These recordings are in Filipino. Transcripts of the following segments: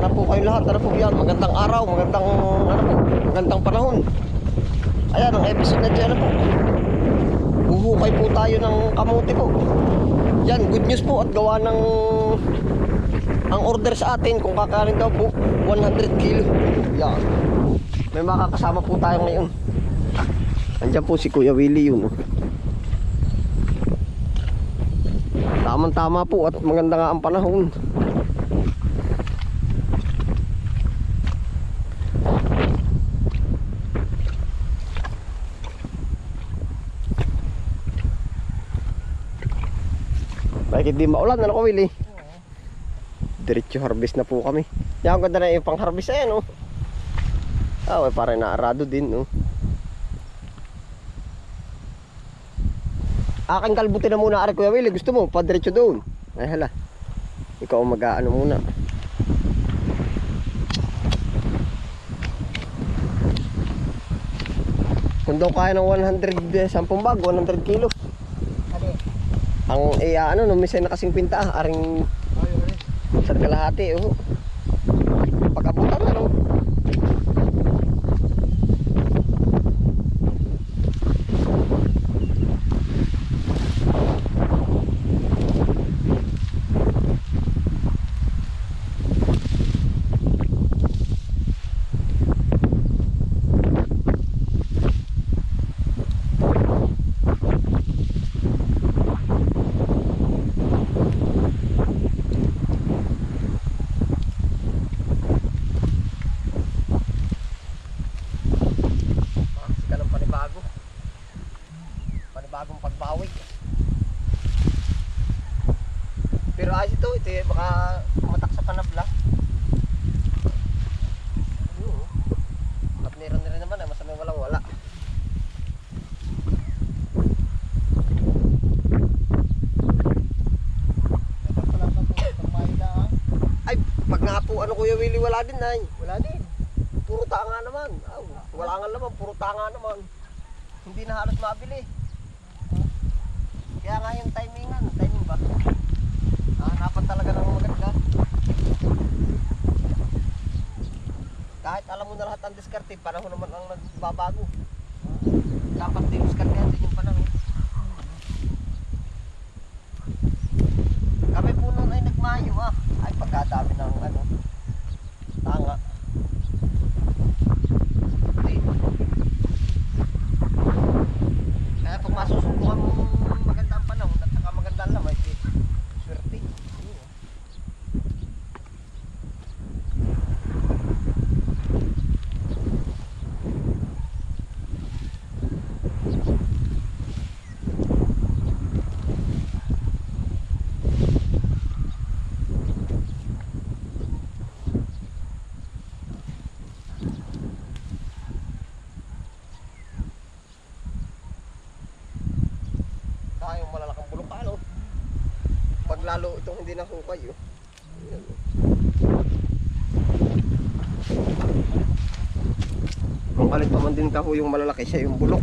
tara po kayo lahat, tara po yan. Magandang araw, magandang ano po, magandang panahon. Ayan ang episode na dyan po. Huhukay po tayo ng kamuti po. Yan, good news po at gawa ng ang order sa atin kung kakarin daw po 100 kilo. Yan. May makakasama po tayo ngayon. Andiyan po si Kuya Willie yun. Tamang tama po at maganda nga ang panahon. Bakit di maulan? Ano ko, Willie? Diretso harvest na po kami. Yan, ang ganda na yung pang harvest. Ayan, oh. Ah, parang naarado din, oh. Aking kalbutin na muna, Ari, Kuya Willie. Gusto mo? Padiretso doon. Ay, hala. Ikaw mag-ano muna. Kung daw kaya ng 100, 10 bag, 100 kilo. Ang ano, numisay na kasing pinta, aring sa kalahati, oh. Pagkabutan, ano? Bagong pagbawi. Pero ayos ito baka pumatak sa panabla. At meron na rin naman, masamay walang wala. Ay, pag nga po ano, Kuya Willie, wala din ay. Wala din. Puro tanga naman. Wala nga naman, puro tanga naman. Hindi na halos mabili. Kaya nga yung timing ba? Hanapan talaga ng maganda. Kahit alam mo na lahat ang diskarte, panahon naman ang nagbabago. Dapat din diskartehan din yung panahon. Kami po noon ay nagmayo ay pagkadami ng ano, tanga. Kaya pag masusubukan mo magandang panahon at saka magandang lamay, swerte. Yung malalakang bulok ano. Pag lalo itong hindi nasukay, oh. Ayan, oh. Kung kalit pa man din ka ho yung malalaki, siya yung bulok.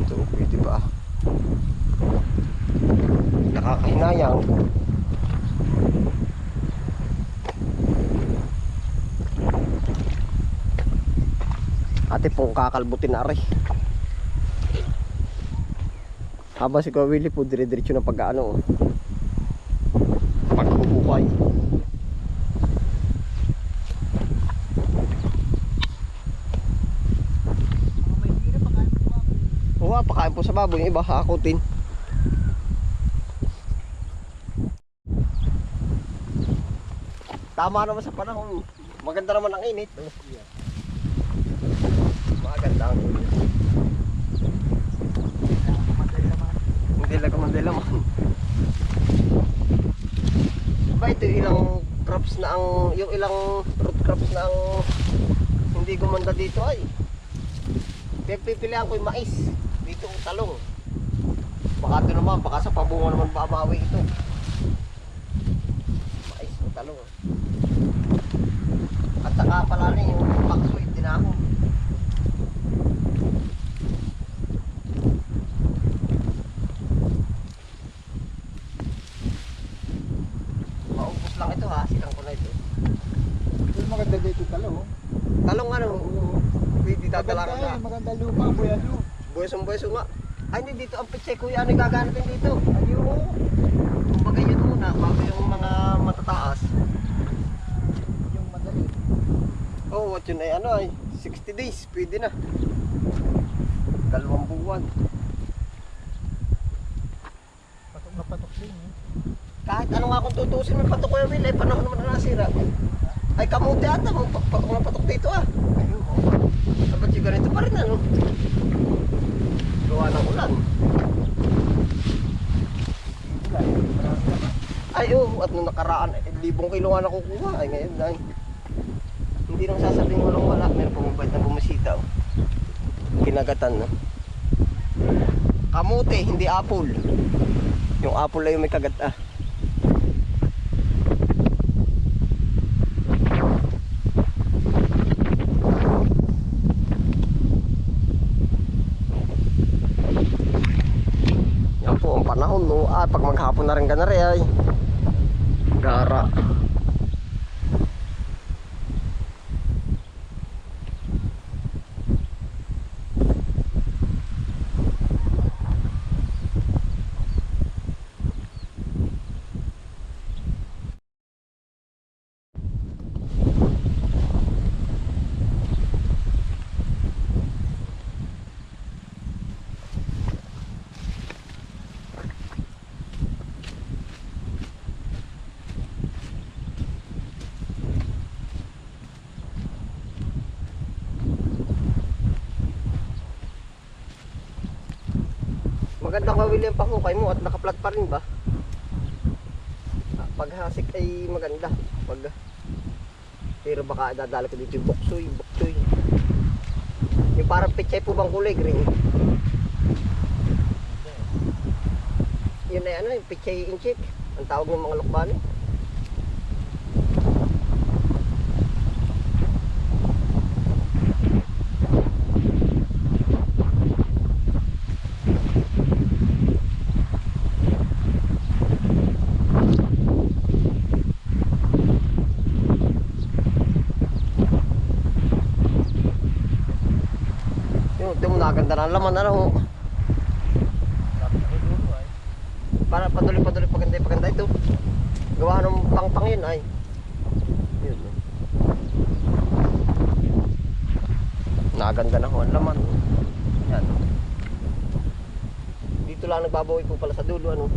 Ito, pwede ba? Nakakahinayang. Ate pong kakalbutin na rin. Habang si Kuya Willie po dire-diretso na pag-ano, paghuhukay. Oo, pakain po sa baboy, yung iba hakutin. Tama naman sa panahon. Maganda naman ang init. Maganda ang init. Mandela man. Diba ito ilang crops na ang, yung ilang root crops na ang hindi gumanda dito ay. Pipilihan ko yung mais. Dito ang talong. Baka ito naman, baka sa pabunga naman bamawi ito. Mais o talong. At saka pala rin yung paksoy, dinahon. Maubos lang ito ha, silang ko na ito. maganda dito talo. Talong ano? Oo. Hindi dadala ka Maganda na. eh, maganda lupa, buyado. Buweso nga. Ay, hindi dito ang pitsay kuya. Ano yung gaganatin dito? Ayun. Kumbaga yun muna, bago yung mga matataas. Yung madali. Oh, what yun ay ano ay 60 days, pwede na. 2 buwan. Patok na patok din eh. Kahit ano nga kung tutusin may patok kuya Will, ay panahon naman na nasira. Ay kamuti ata, mga patok dito ah. Ayun. Dapat yung ganito pa rin ano. Gawa ng ulan. Ulan. Marami naman. Ay oh, at nung nakaraan, 1,000 kilo nga nakukuha. Ay ngayon ay. Hindi nang sasabihin walang wala. Meron pumabait na bumisita oh. Kinagatan no. Kamote, hindi apple. Yung apple ay yung may kagat ah. Yan po ang panahon no. Ah, pag maghapon na rin ka na rin ay gara. Maganda ka William pahukay mo at nakaplat pa rin ba? Ah, paghasik ay maganda. Pero baka dadala ko dito yung boksoy. Yung parang pichay po bang kulay green? Yun ay ano, yung pichay inchik. Ang tawag ng mga lukbani. Naganda na ang laman ano ho. Para patuloy paganda ito. Gawa ng pang yun ay. Yun. Naganda na ho ang laman. Yan. Dito lang nagbabawi po pala sa dulo ano.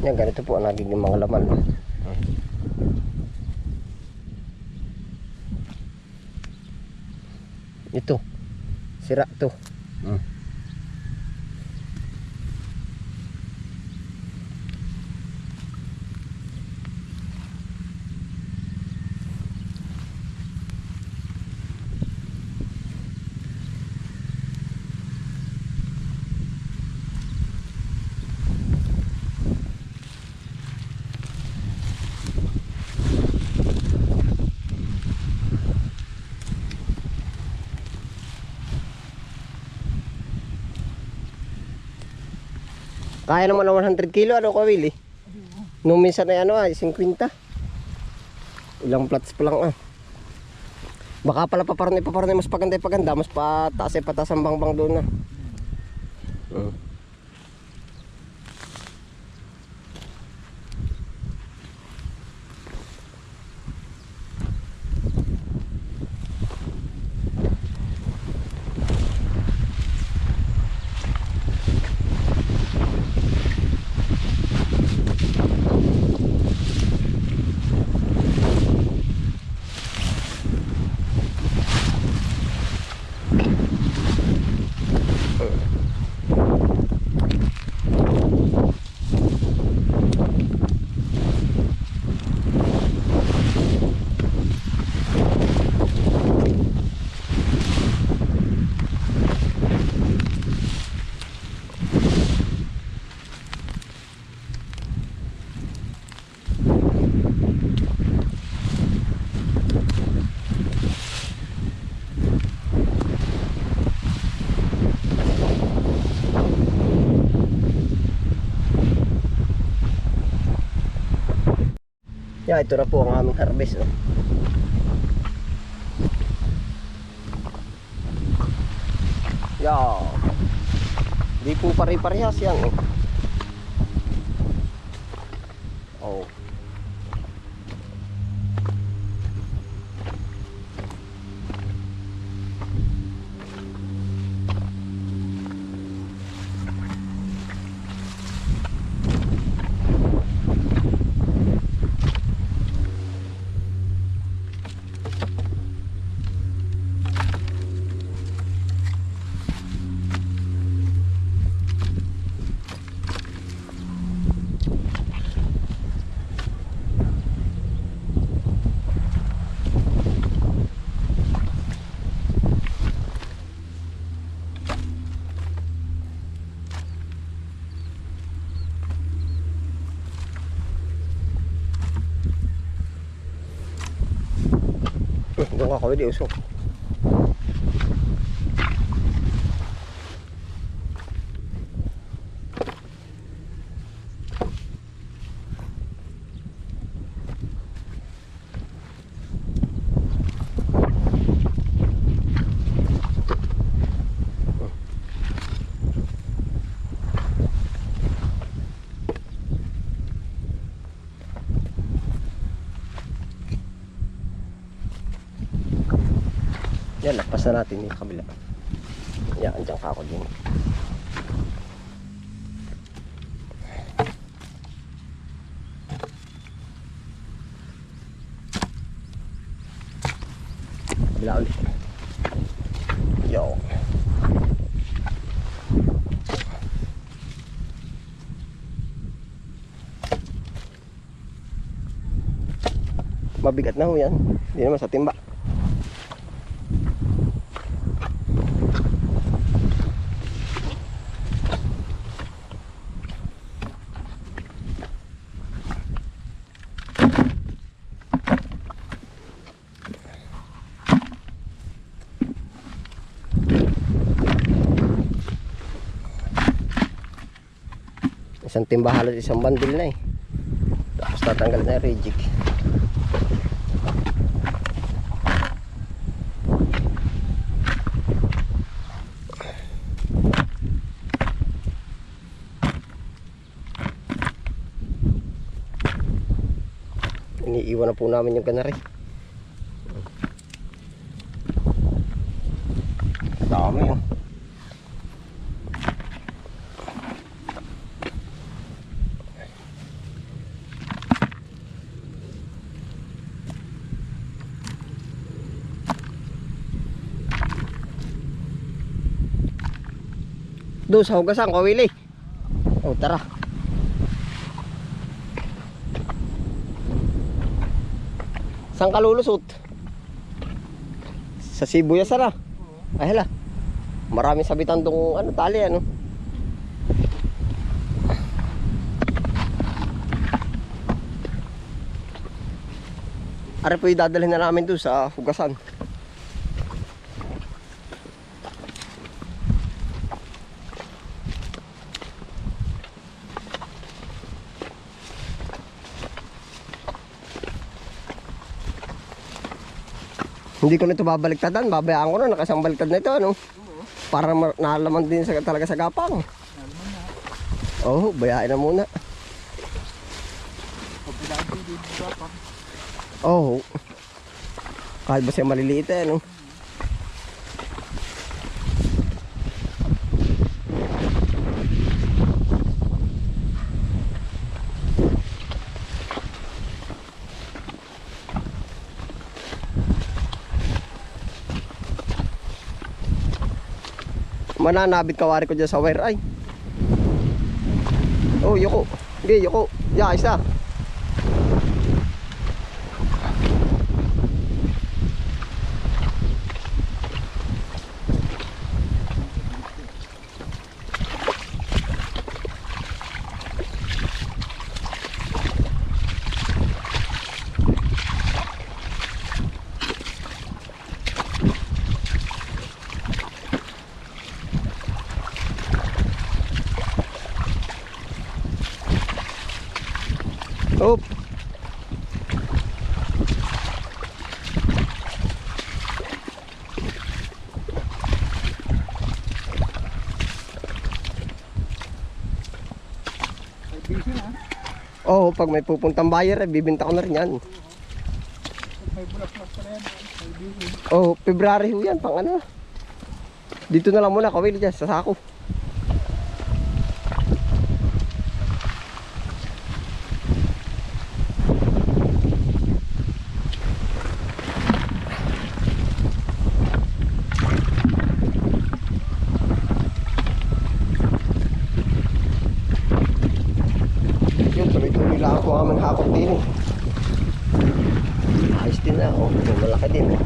Yan, ganito po ang nagiging mga laman. Ito, sira to. Kaya naman ng 100 kilo, ano ko, Willie? Nung minsan ay 50. Ilang plots pa lang Baka pala paparni mas paganda, mas pataas ang bangbang doon na. Yeah, ito na po ang aming harvest. Yeah. Di po pare-parehas yan. Oh. Doon ako, di usok. Yan, lakpas na natin yung kabila. Yan, andyan ka ako din. Kabila ulit. Yo. Mabigat na ho yan. Hindi naman sa timba. Isang timba halos isang bandil na tapos tatanggal na yung rejig. Iniiwan na po namin yung kanari. Dami yun. Doon sa hugasan, kawili. O, tara. Saan ka lulusot? Sa sibuyas na. Ay hala. Maraming sabitan tong ano, tali ano. Are po idadalhin na namin doon sa hugasan. Hindi ko na ito babaliktadan, babayaan ko na, nakasang baliktad na ito, ano? Para nalaman din talaga sa gapang. Oo, bayain na muna. Oo. Kahit ba siya maliliit eh, ano? Mananabit kawari ko dyan sa wire ay. Oh, yuko. Hindi, yuko. Ya, isa. Oop. Oo, pag may pupuntang buyer, bibinta ko na rin yan. May bulak-bulak pa na yan. May bilhin. Oo, February ho yan, pang ano. Dito na lang muna, kawili dyan, sa sako. Yun, tuloy-tuloy lang ako aming hakot din eh. Ayos din na ako, malaki din eh.